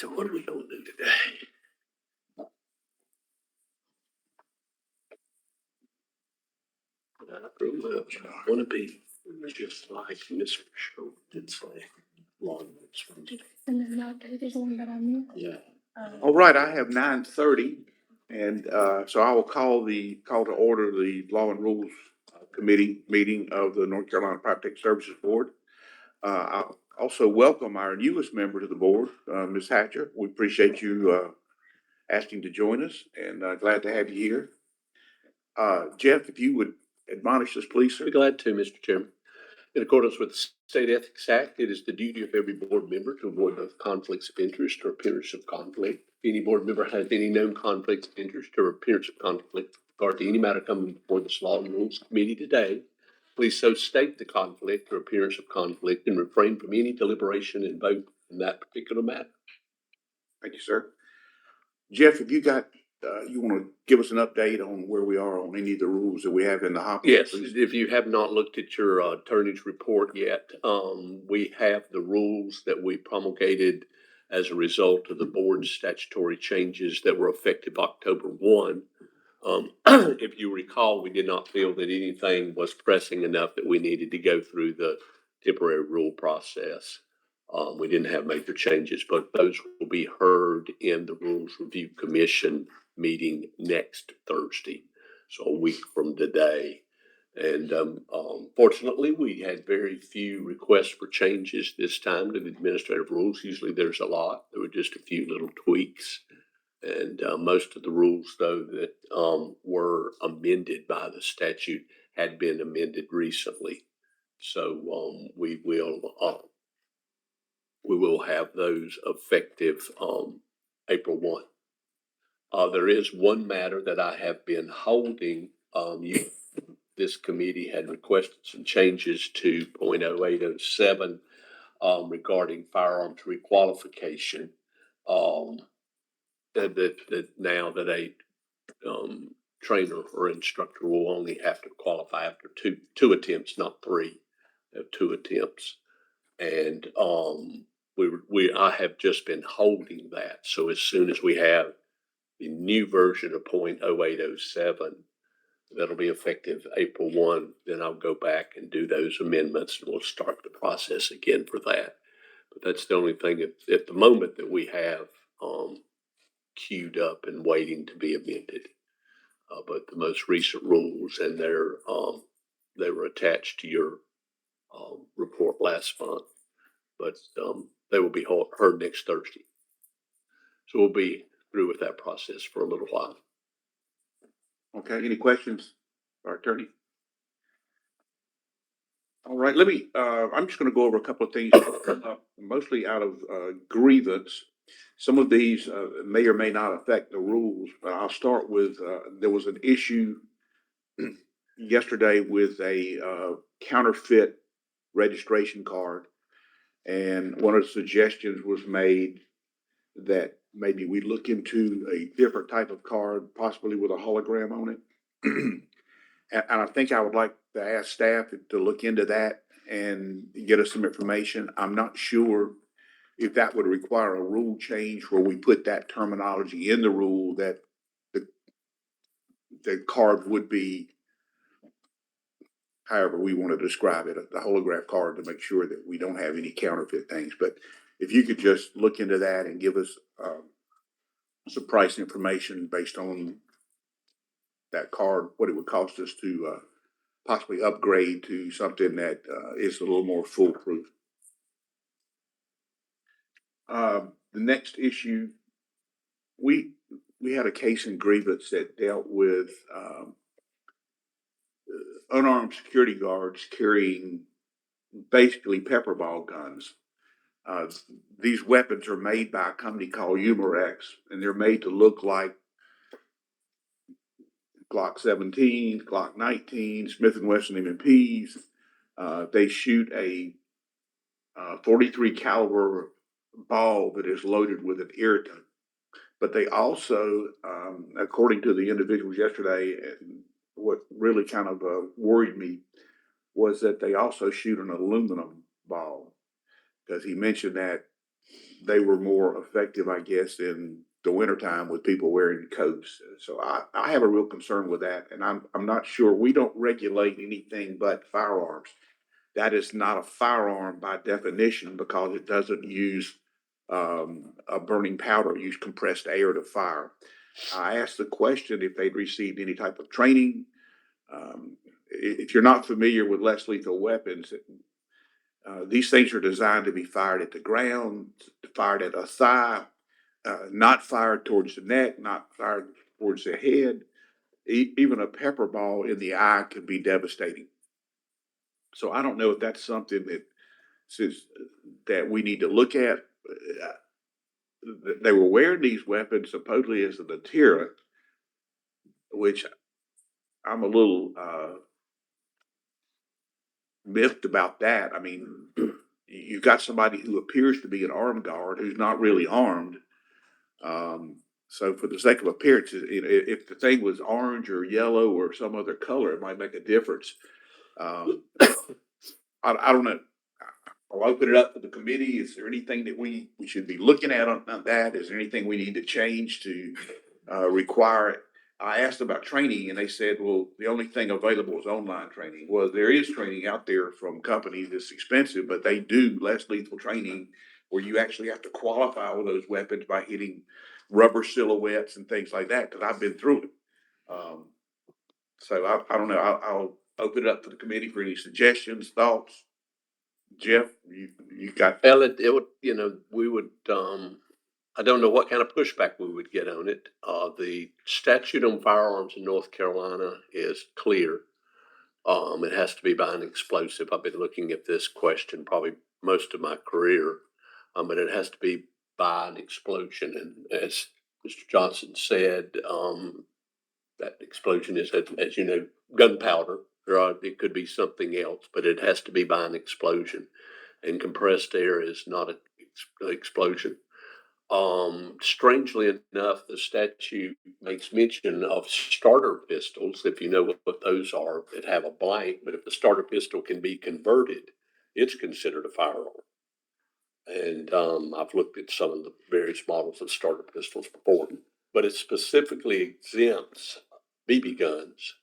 So what are we gonna do today? I grew up, I wanna be just like Mr. Schultz did say. Long from And then that date is the one that I'm. yeah. All right, I have 9:30, and so I will call to order the Law and Rules Committee meeting of the North Carolina Private Services Board. I also welcome our newest member to the board, Ms. Hatcher. We appreciate you asking to join us, and glad to have you here. Jeff, if you would admonish us, please, sir. Be glad to, Mr. Chairman. In accordance with the State Ethics Act, it is the duty of every board member to avoid both conflicts of interest or appearance of conflict. If any board member has any known conflicts of interest or appearance of conflict with regard to any matter coming before this Law and Rules Committee today, please so state the conflict or appearance of conflict and refrain from any deliberation and vote in that particular matter. Thank you, sir. Jeff, if you got, you want to give us an update on where we are on any of the rules that we have in the hopper? Yes, please? if you have not looked at your attorney's report yet, we have the rules that we promulgated as a result of the board's statutory changes that were effective October 1. If you recall, we did not feel that anything was pressing enough that we needed to go through the temporary rule process. We didn't have major changes, but those will be heard in the Rules Review Commission meeting next Thursday, so a week from today. And fortunately, we had very few requests for changes this time to the administrative rules. Usually there's a lot. There were just a few little tweaks. And most of the rules, though, that were amended by the statute had been amended recently. So we will have those effective April 1. There is one matter that I have been holding. This committee had requested some changes to 0.0807 regarding firearms requalification. That now that a trainer or instructor will only have to qualify after two attempts, not three. They have 2 attempts, and I have just been holding that. So as soon as we have the new version of 0.0807 that'll be effective April 1, then I'll go back and do those amendments, and we'll start the process again for that. But that's the only thing at the moment that we have queued up and waiting to be amended. But the most recent rules, and they were attached to your report last month, but they will be heard next Thursday. So we'll be through with that process for a little while. Okay, any questions, our attorney? All right, let me, I'm just gonna go over a couple of things, mostly out of grievance. Some of these may or may not affect the rules, but I'll start with, there was an issue yesterday with a counterfeit registration card. And one of the suggestions was made that maybe we look into a different type of card, possibly with a hologram on it. And I think I would like to ask staff to look into that and get us some information. I'm not sure if that would require a rule change where we put that terminology in the rule that the card would be however we want to describe it, the holograph card, to make sure that we don't have any counterfeit things. But if you could just look into that and give us some price information based on that card, what it would cost us to possibly upgrade to something that is a little more foolproof. The next issue, we had a case in grievance that dealt with unarmed security guards carrying basically pepper ball guns. These weapons are made by a company called Humorex, and they're made to look like Glock 17, Glock 19, Smith & Wesson M&Ps. They shoot a 43 caliber ball that is loaded with an irritant. But they also, according to the individuals yesterday, and what really kind of worried me was that they also shoot an aluminum ball, because he mentioned that they were more effective, I guess, in the wintertime with people wearing coats. So I have a real concern with that, and I'm not sure. We don't regulate anything but firearms. That is not a firearm by definition because it doesn't use a burning powder, it uses compressed air to fire. I asked the question if they'd received any type of training. If you're not familiar with less lethal weapons, these things are designed to be fired at the ground, fired at a thigh, not fired towards the neck, not fired towards the head. Even a pepper ball in the eye can be devastating. So I don't know if that's something that says that we need to look at. They were wearing these weapons supposedly as a deterrent, which I'm a little miffed about that. I mean, you've got somebody who appears to be an armed guard who's not really armed. So for the sake of appearance, if the thing was orange or yellow or some other color, it might make a difference. Um, I don't know. I'll open it up to the committee. Is there anything that we should be looking at on that? Is there anything we need to change to require it? I asked about training and they said, well, the only thing available is online training. Well, there is training out there from companies that's expensive, but they do less lethal training where you actually have to qualify with those weapons by hitting rubber silhouettes and things like that, because I've been through it. Um, so I don't know. I'll open it up to the committee for any suggestions, thoughts. Jeff, you got, Well, it would, we would, I don't know what kind of pushback we would get on it. The statute on firearms in North Carolina is clear. It has to be by an explosive. I've been looking at this question probably most of my career, but it has to be by an explosion. And as Mr. Johnson said, that explosion is, as you know, gunpowder. It could be something else, but it has to be by an explosion. And compressed air is not an explosion. Strangely enough, the statute makes mention of starter pistols, if you know what those are, that have a blank, but if the starter pistol can be converted, it's considered a firearm. And I've looked at some of the various models of starter pistols before, but it specifically exempts BB guns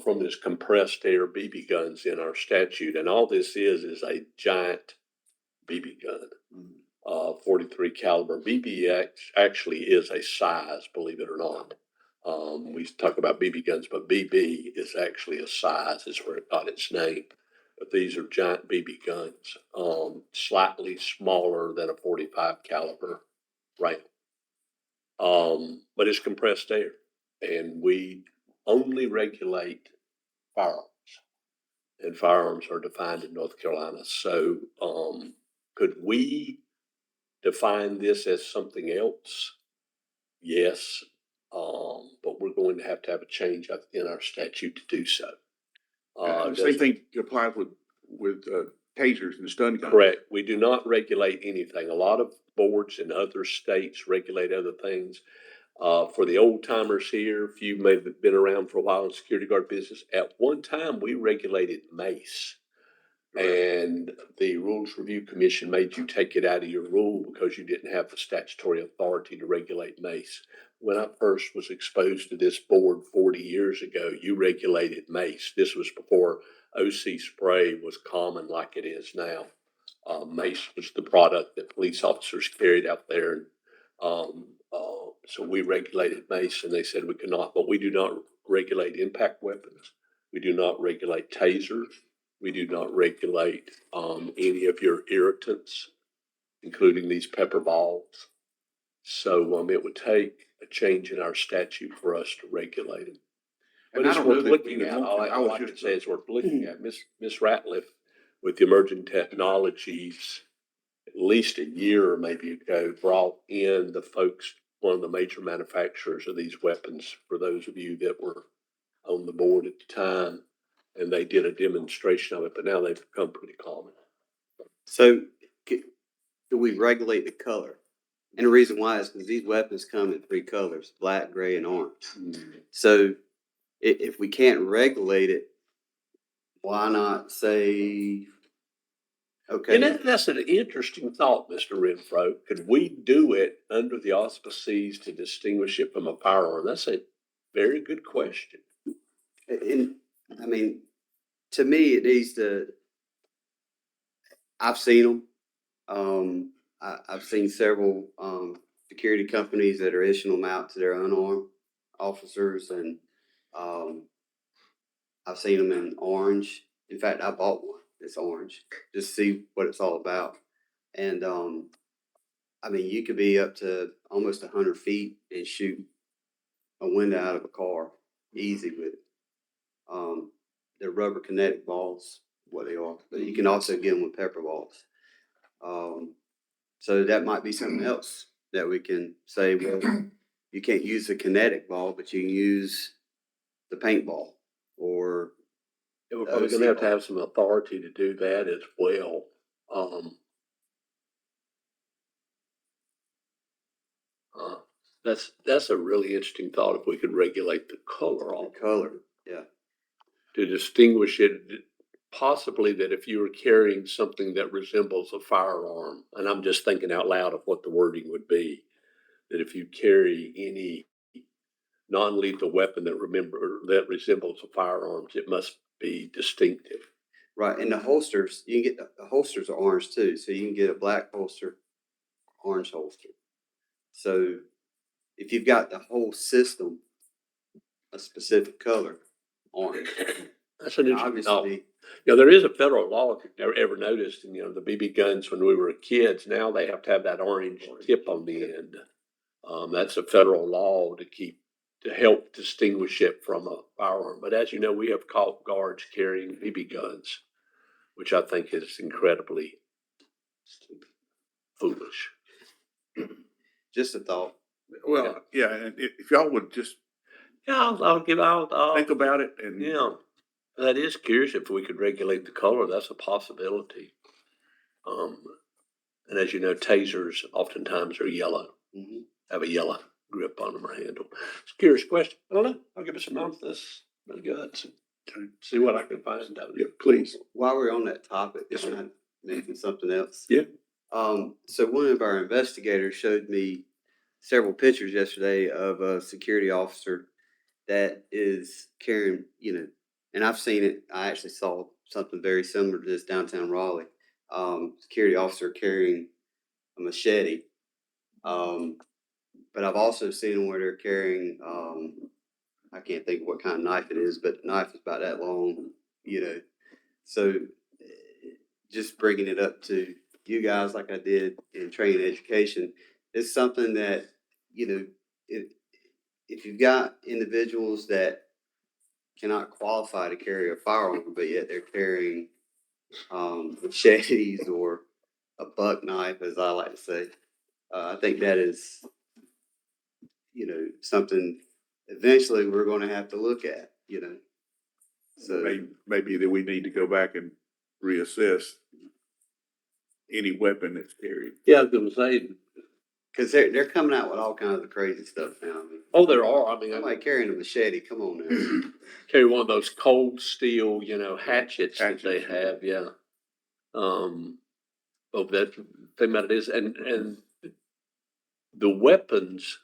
from this compressed air BB guns in our statute. And all this is a giant BB gun. 43 caliber. BB actually is a size, believe it or not. We talk about BB guns, but BB is actually a size, is where it got its name. But these are giant BB guns, slightly smaller than a 45 caliber rifle. But it's compressed air, and we only regulate firearms, and firearms are defined in North Carolina. So, could we define this as something else? Yes, but we're going to have a change in our statute to do so. the same thing applies with tasers and stun guns. Correct. We do not regulate anything. A lot of boards in other states regulate other things. For the old timers here, if you may have been around for a while in security guard business, at one time we regulated mace. And the Rules Review Commission made you take it out of your rule because you didn't have the statutory authority to regulate mace. When I first was exposed to this board 40 years ago, you regulated mace. This was before OC spray was common like it is now. Mace was the product that police officers carried out there. So we regulated mace, and they said we could not, but we do not regulate impact weapons. We do not regulate tasers. We do not regulate any of your irritants, including these pepper balls. So it would take a change in our statute for us to regulate them. But And I it's don't know worth that looking we at. want to. All I I was like to just say it's worth looking at. Miss Ratliff, with the emerging technologies, at least a year or maybe ago, brought in the folks, one of the major manufacturers of these weapons, for those of you that were on the board at the time, and they did a demonstration of it, but now they've become pretty common. So, do we regulate the color? And the reason why is because these weapons come in three colors: black, gray, and orange. So, if we can't regulate it, why not say Okay. And that's an interesting thought, Mr. Renfro. Could we do it under the auspices to distinguish it from a firearm? That's a very good question. And I mean, to me, it needs to. I've seen them. I've seen several security companies that are issuing them out to their unarmed officers, and I've seen them in orange. In fact, I bought one that's orange just to see what it's all about. And I mean, you could be up to almost 100 feet and shoot a window out of a car easy with it. They're rubber kinetic balls, what they are, but you can also get them with pepper balls. So that might be something else that we can say, well, you can't use the kinetic ball, but you can use the paintball or And we're probably gonna have to have some authority to do that as well. That's a really interesting thought if we could regulate the color the of it, color. Yeah. to distinguish it, possibly that if you were carrying something that resembles a firearm, and I'm just thinking out loud of what the wording would be, that if you carry any non-lethal weapon that resembles a firearm, it must be distinctive. Right. And the holsters, you can get the holsters are orange too. So you can get a black holster, orange holster. So if you've got the whole system, a specific color, orange. That's an interesting thought. Obviously, There is a federal law, if you've never ever noticed, and the BB guns when we were kids, now they have to have that orange tip on the end. That's a federal law to help distinguish it from a firearm. But as you know, we have caught guards carrying BB guns, which I think is incredibly foolish. just a thought. Well, yeah, and if y'all would just Yeah, I'll think about it and. that is curious if we could regulate the color. That's a possibility. And as you know, tasers oftentimes are yellow, Mm-hmm. have a yellow grip on them or handle. It's a curious question. I don't know. I'll give it some months. This really good. See what I can find out. Yeah, please. While we're on that topic, Yes, sir. can I mention something else? Yeah. So one of our investigators showed me several pictures yesterday of a security officer that is carrying, and I've seen it. I actually saw something very similar to this downtown Raleigh. Security officer carrying a machete. But I've also seen them where they're carrying, I can't think of what kind of knife it is, but the knife is about that long, So just bringing it up to you guys, like I did in training education, it's something that, if you've got individuals that cannot qualify to carry a firearm, but yet they're carrying machetes or a buck knife, as I like to say, I think that is, something eventually we're going to have to look at, So Maybe that we need to go back and reassess any weapon that's carried. Yeah, I was going to say. because they're coming out with all kinds of crazy stuff now. Oh, there are. I mean, Somebody carrying a machete. Come on now. carry one of those cold steel, hatchets that they Hatchets. have. Yeah. That thing about it is, and the weapons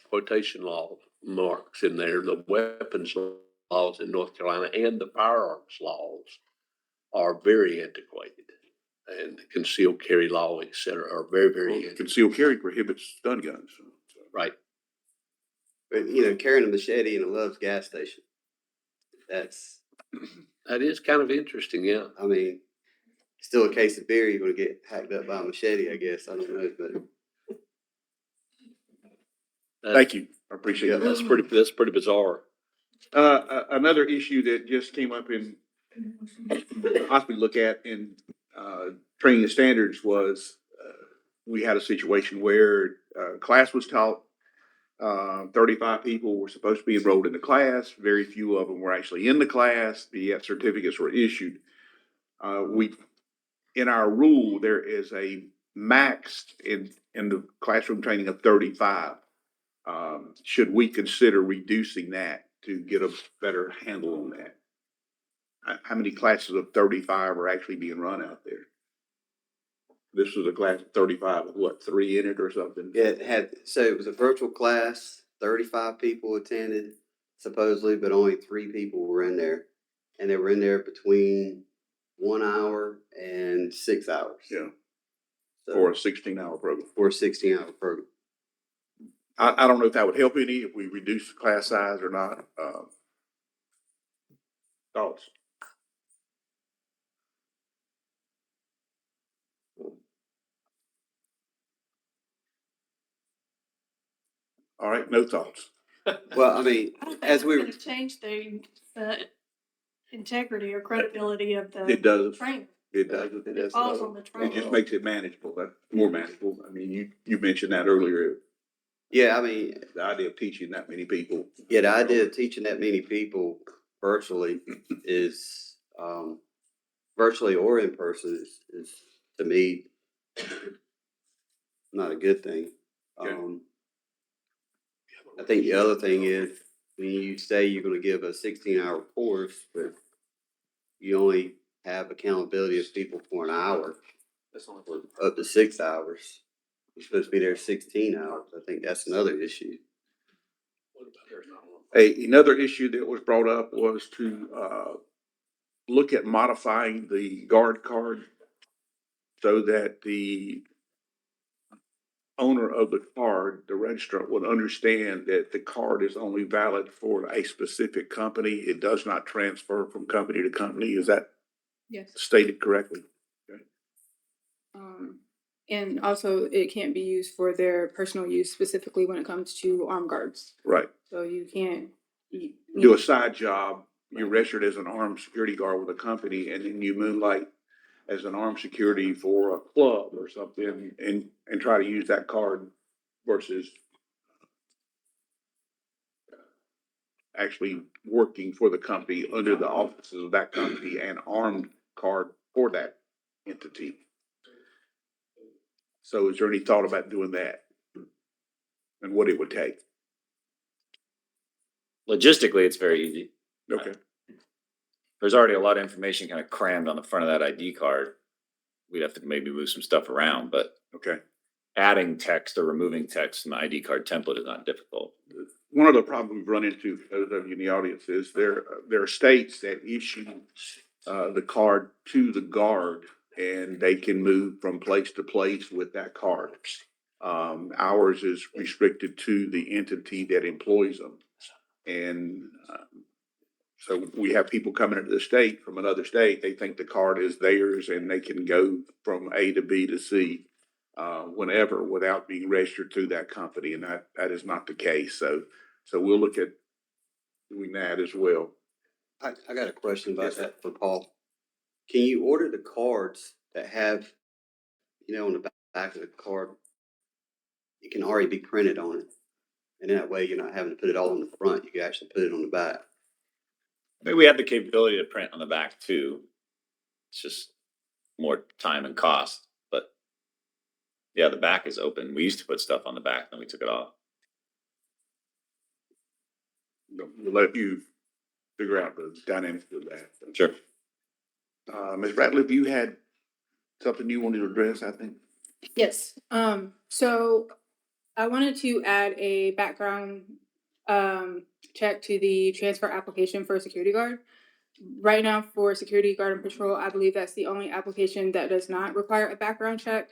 quotation law marks in there, the weapons laws in North Carolina and the firearms laws are very antiquated, and the concealed carry law, et cetera, are very, very antiquated. Concealed carry prohibits stun guns. So. Right. But carrying a machete in a Love's gas station. That is kind of interesting. Yeah. I mean, still a case of beer, you're going to get hacked up by a machete, I guess. I don't know, but Thank you. I appreciate that. That's pretty bizarre. Another issue that just came up in possibly look at in training and standards was we had a situation where class was taught. 35 people were supposed to be enrolled in the class. Very few of them were actually in the class. Yet certificates were issued. In our rule, there is a max in the classroom training of 35. Should we consider reducing that to get a better handle on that? How many classes of 35 are actually being run out there? This was a class of 35 with what, 3 in it or something? Yeah, it was a virtual class, 35 people attended supposedly, but only 3 people were in there. And they were in there between 1 hour and 6 hours. Yeah, So, for a 16-hour program. for a 16-hour program. I don't know if that would help any if we reduce the class size or not. Thoughts? All right, no thoughts. Well, I mean, I don't think as it's we were, gonna change the integrity or credibility of the It does. trainer. It does. It does. Falls on the It trainer. just makes it manageable, more manageable. I mean, you mentioned that earlier, yeah, I mean, the idea of teaching that many people. yeah, the idea of teaching that many people virtually is, virtually or in person is to me not a good thing. Okay. I think the other thing is when you say you're going to give a 16-hour course, but you only have accountability of people for an hour, or up to 6 hours. You're supposed to be there 16 hours. I think that's another issue. Another issue that was brought up was to look at modifying the guard card so that the owner of the card, the registrant, would understand that the card is only valid for a specific company. It does not transfer from company to company. Is that Yes. stated correctly? And also it can't be used for their personal use, specifically when it comes to armed guards. Right. So you can't. Do a side job. You're registered as an armed security guard with a company, and then you moonlight as an armed security for a club or something, and try to use that card versus actually working for the company under the offices of that company and armed card for that entity. So is there any thought about doing that and what it would take? Logistically, it's very easy. Okay. There's already a lot of information kind of crammed on the front of that ID card. We'd have to maybe move some stuff around, but Okay. adding text or removing text from the ID card template is not difficult. One of the problems we've run into, for those of you in the audience, is there are states that issue the card to the guard, and they can move from place to place with that card. Ours is restricted to the entity that employs them. And so we have people coming into the state from another state, they think the card is theirs and they can go from A to B to C whenever without being registered through that company, and that is not the case. So we'll look at doing that as well. I got a question about Yes, sir. that for Paul. Can you order the cards that have, on the back of the card, it can already be printed on it? And that way you're not having to put it all on the front. You can actually put it on the back. Maybe we have the capability to print on the back too. It's just more time and cost, but yeah, the back is open. We used to put stuff on the back, then we took it off. We'll let you figure out the dynamics of that. Sure. Ms. Ratliff, you had something you wanted to address, I think. Yes. So I wanted to add a background check to the transfer application for a security guard. Right now, for security guard and patrol, I believe that's the only application that does not require a background check.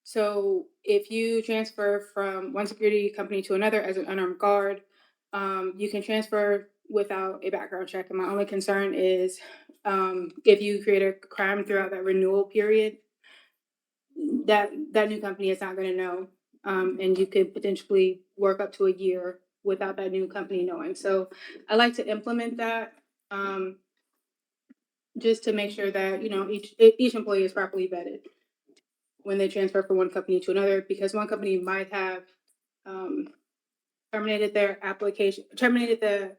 So if you transfer from one security company to another as an unarmed guard, you can transfer without a background check. And my only concern is if you create a crime throughout that renewal period, that new company is not going to know, and you could potentially work up to a year without that new company knowing. So I like to implement that just to make sure that each employee is properly vetted when they transfer from one company to another, because one company might have terminated the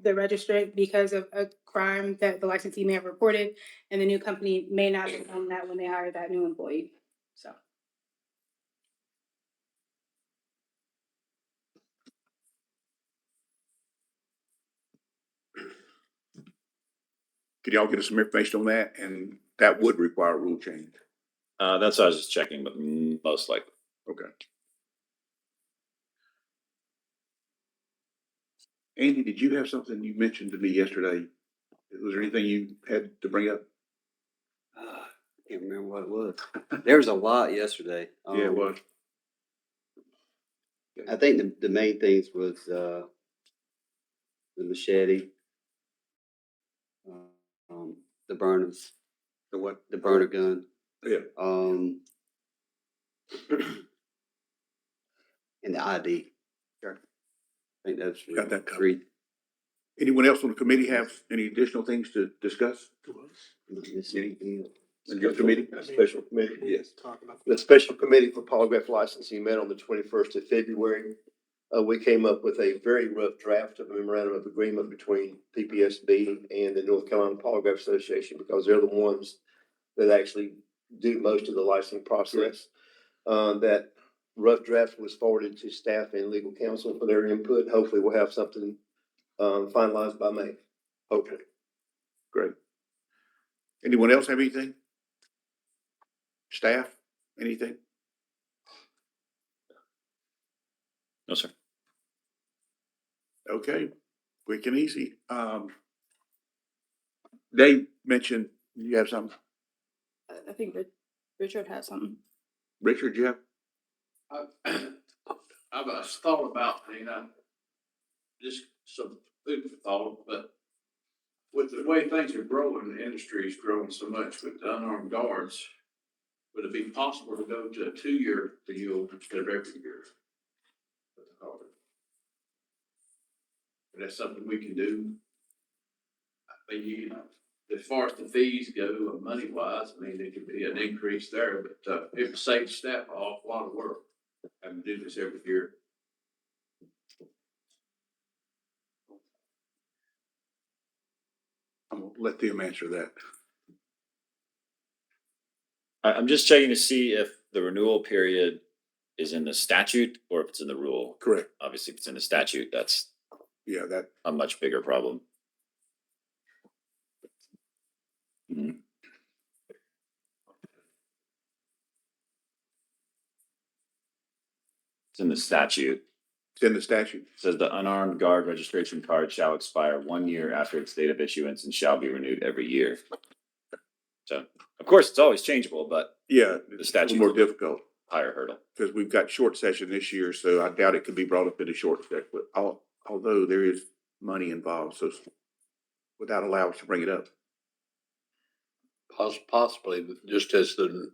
registrant because of a crime that the licensee may have reported, and the new company may not have known that when they hire that new employee. So. Could y'all get us some information on that? And that would require a rule change. That's what I was just checking, but most likely. Okay. Andy, did you have something you mentioned to me yesterday? Was there anything you had to bring up? Can't remember what it was. There was a lot yesterday. Yeah, it was. I think the main things was, the machete, the burners, The what? the burner gun, Yeah. and the ID. Okay. I think that's Got that covered. three. Anyone else on the committee have any additional things to discuss? In your committee? Special committee? Yes. The special committee for polygraph licensing met on the 21st of February. We came up with a very rough draft of a memorandum of agreement between PPSB and the North Carolina Polygraph Association, because they're the ones that actually do most of the licensing process. That rough draft was forwarded to staff and legal counsel for their input. Hopefully we'll have something finalized by May. Hopefully. Great. Anyone else have anything? Staff, anything? No, sir. Okay, quick and easy. Dave mentioned, you have something? I think Richard has something. Richard, you have? I've thought about, just some food for thought, but with the way things are growing, the industry is growing so much with the unarmed guards, would it be possible to go to a 2-year deal instead of every year? But that's something we can do. I mean, as far as the fees go, money wise, I mean, there could be an increase there, but, it would save staff an awful lot of work having to do this every year. I'm gonna let them answer that. I'm just checking to see if the renewal period is in the statute or if it's in the rule. Correct. Obviously, if it's in the statute, that's Yeah, that, a much bigger problem. Mhm. It's in the statute. it's in the statute. It says the unarmed guard registration card shall expire 1 year after its date of issuance and shall be renewed every year. So, of course, it's always changeable, but Yeah, the it's a statute's little more difficult higher hurdle. because we've got short session this year, so I doubt it could be brought up in a short session. But although there is money involved, so without allowance to bring it up. Possibly, just as the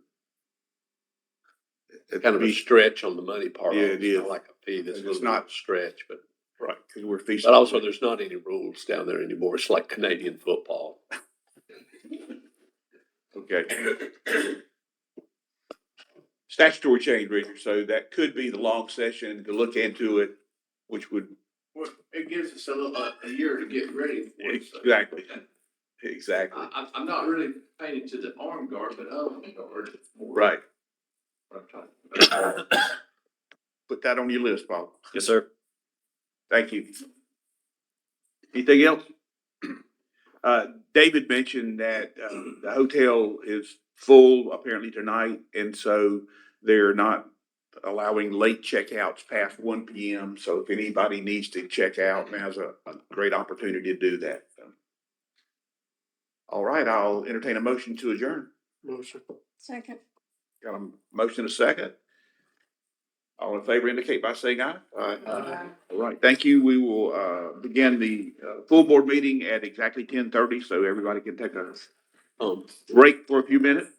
It'd kind of a be- stretch on the money part. Yeah, of it It's not is. like a fee that's a It's little not- not stretch, but. Right, because we're feasting. But also, there's not any rules down there anymore. It's like Canadian football. Okay. Statutory change, Richard, so that could be the long session to look into it, which would, Well, it gives us a year to get ready for it. so- Exactly. exactly, I'm not really painted to the armed guard, but unarmed guard. It's more right. what I'm talking about. Put that on your list, Bob. Yes, sir. Thank you. Anything else? David mentioned that, the hotel is full apparently tonight, and so they're not allowing late checkouts past 1 p.m. So if anybody needs to check out, now's a great opportunity to do that. All right, I'll entertain a motion to adjourn. Motion. Second. Got a motion and a second. All in favor indicate by saying aye. Aye. All right, thank you. We will, begin the, full board meeting at exactly 10:30, so everybody can take a break for a few minutes.